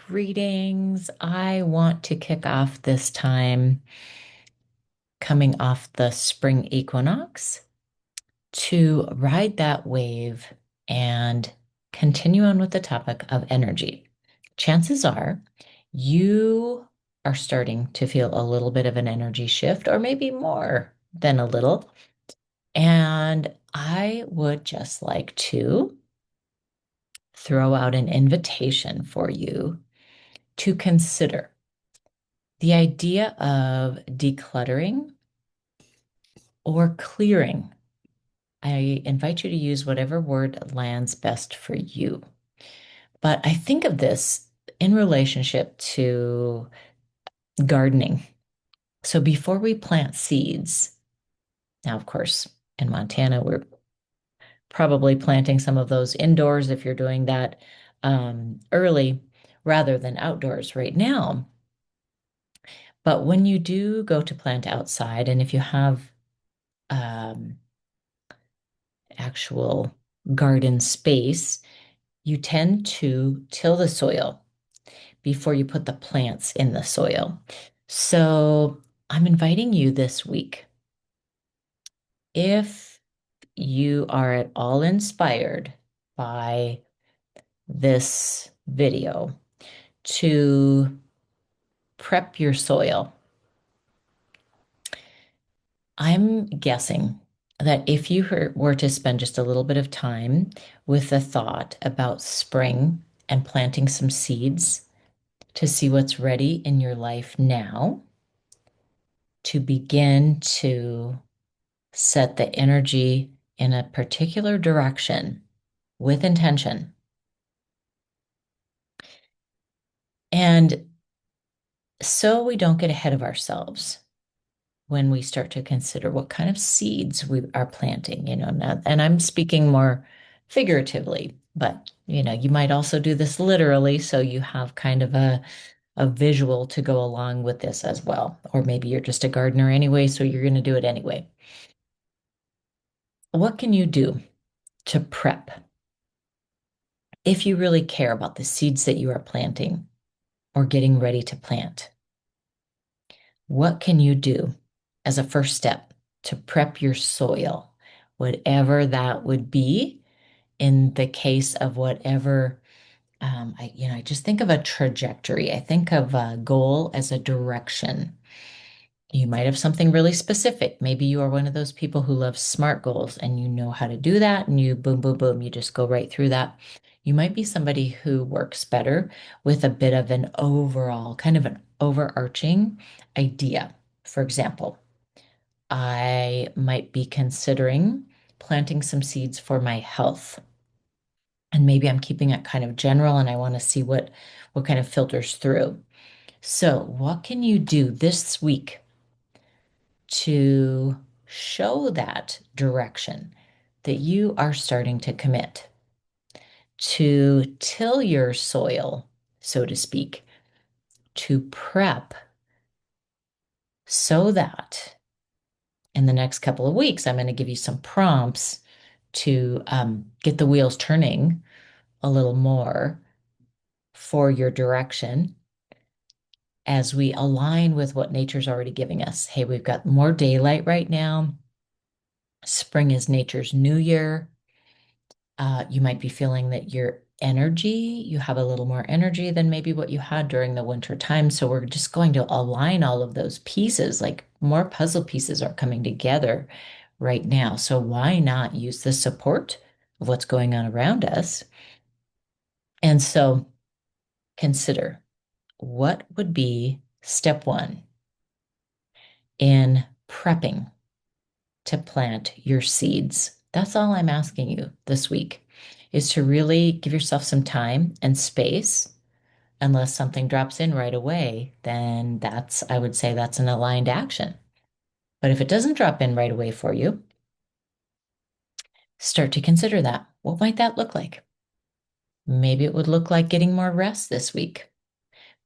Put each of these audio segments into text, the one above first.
Greetings. I want to kick off this time coming off the spring equinox to ride that wave and continue on with the topic of energy. Chances are you are starting to feel a little bit of an energy shift, or maybe more than a little. And I would just like to throw out an invitation for you to consider the idea of decluttering or clearing. I invite you to use whatever word lands best for you. But I think of this in relationship to gardening. So before we plant seeds, now, of course, in Montana, we're probably planting some of those indoors if you're doing that early rather than outdoors right now. But when you do go to plant outside, and if you have um, actual garden space, you tend to till the soil before you put the plants in the soil. So I'm inviting you this week, if you are at all inspired by this video, to prep your soil. I'm guessing that if you were to spend just a little bit of time with the thought about spring and planting some seeds to see what's ready in your life now, to begin to set the energy in a particular direction with intention. And so we don't get ahead of ourselves when we start to consider what kind of seeds we are planting, now, and I'm speaking more figuratively, but you might also do this literally, so you have kind of a visual to go along with this as well. Or maybe you're just a gardener anyway, so you're going to do it anyway. What can you do to prep if you really care about the seeds that you are planting or getting ready to plant? What can you do as a first step to prep your soil, whatever that would be in the case of whatever I just think of a trajectory. I think of a goal as a direction. You might have something really specific. Maybe you are one of those people who loves SMART goals and you know how to do that and you boom, boom, boom, you just go right through that. You might be somebody who works better with a bit of an overall, kind of an overarching idea. For example, I might be considering planting some seeds for my health. And maybe I'm keeping it kind of general and I want to see what kind of filters through. So, what can you do this week to show that direction that you are starting to commit to till your soil, so to speak, to prep so that in the next couple of weeks, I'm going to give you some prompts to get the wheels turning a little more for your direction as we align with what nature's already giving us. Hey, we've got more daylight right now. Spring is nature's new year. You might be feeling that you have a little more energy than maybe what you had during the winter time. So we're just going to align all of those pieces, like more puzzle pieces are coming together right now. So why not use the support of what's going on around us? And so consider, what would be step one in prepping to plant your seeds? That's all I'm asking you this week, is to really give yourself some time and space. Unless something drops in right away, then I would say that's an aligned action. But if it doesn't drop in right away for you, start to consider that. What might that look like? Maybe it would look like getting more rest this week.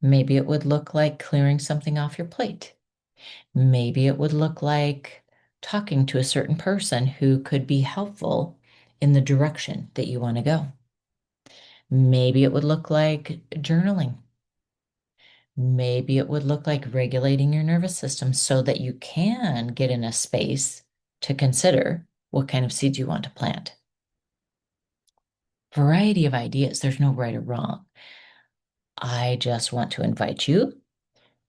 Maybe it would look like clearing something off your plate. Maybe it would look like talking to a certain person who could be helpful in the direction that you want to go. Maybe it would look like journaling. Maybe it would look like regulating your nervous system so that you can get in a space to consider what kind of seeds you want to plant. Variety of ideas. There's no right or wrong. I just want to invite you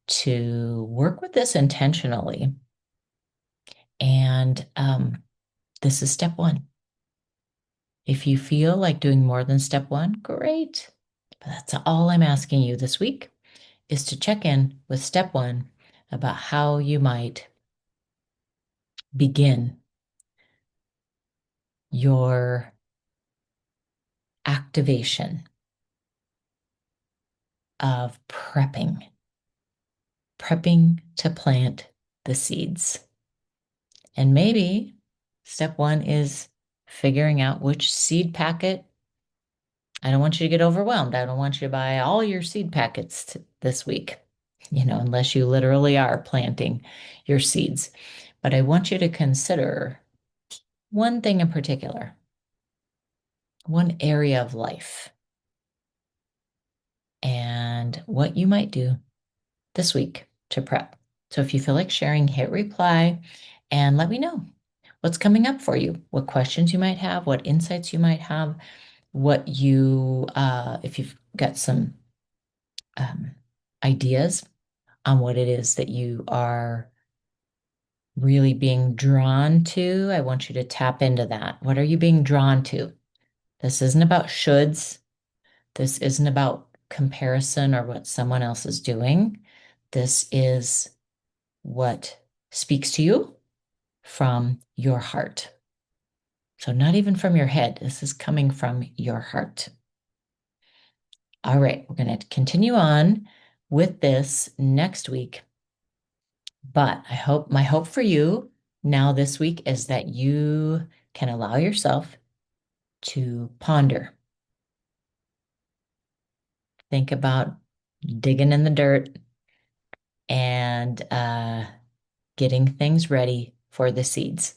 to work with this intentionally. And this is step one. If you feel like doing more than step one, great. But that's all I'm asking you this week is to check in with step one about how you might begin your activation of prepping to plant the seeds. And maybe step one is figuring out which seed packet. I don't want you to get overwhelmed. I don't want you to buy all your seed packets this week, unless you literally are planting your seeds. But I want you to consider one thing in particular, one area of life, and what you might do this week to prep. So if you feel like sharing, hit reply and let me know what's coming up for you, what questions you might have, what insights you might have, if you've got some um, ideas on what it is that you are really being drawn to. I want you to tap into that. What are you being drawn to? This isn't about shoulds. This isn't about comparison or what someone else is doing. This is what speaks to you from your heart. So, not even from your head. This is coming from your heart. All right, we're going to continue on with this next week. But my hope for you now this week is that you can allow yourself to ponder. Think about digging in the dirt and getting things ready for the seeds.